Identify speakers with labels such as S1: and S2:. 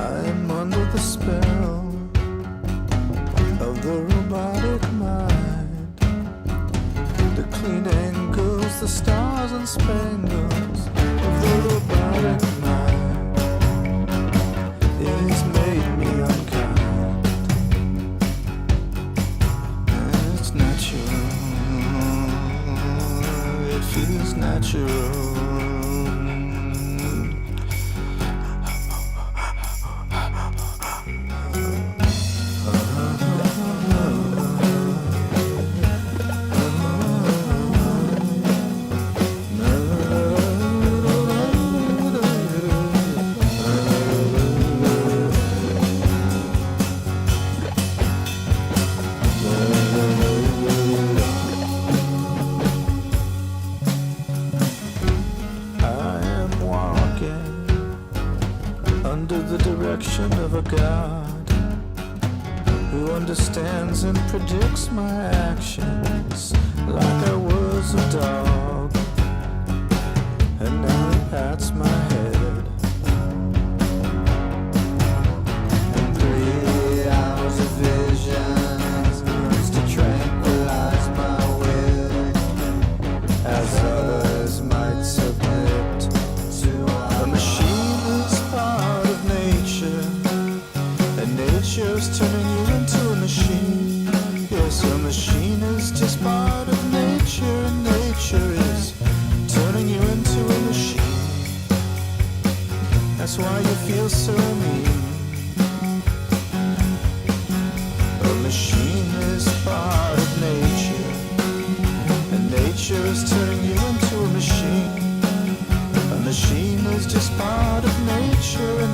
S1: I'm under the spell of the robotic mind. The clean angles, the stars and spangles of the robotic mind. It has made me unkind, and it's natural. It feels natural. Under the direction of a God who understands and predicts my actions like I was a dog, and now he pats my head. And 3 hours of visions to tranquilize my will, as others might submit to a machine. Nature's turning you into a machine. Yes, a machine is just part of nature, and nature is turning you into a machine. That's why you feel so mean. A machine is part of nature, and nature is turning you into a machine. A machine is just part of nature, and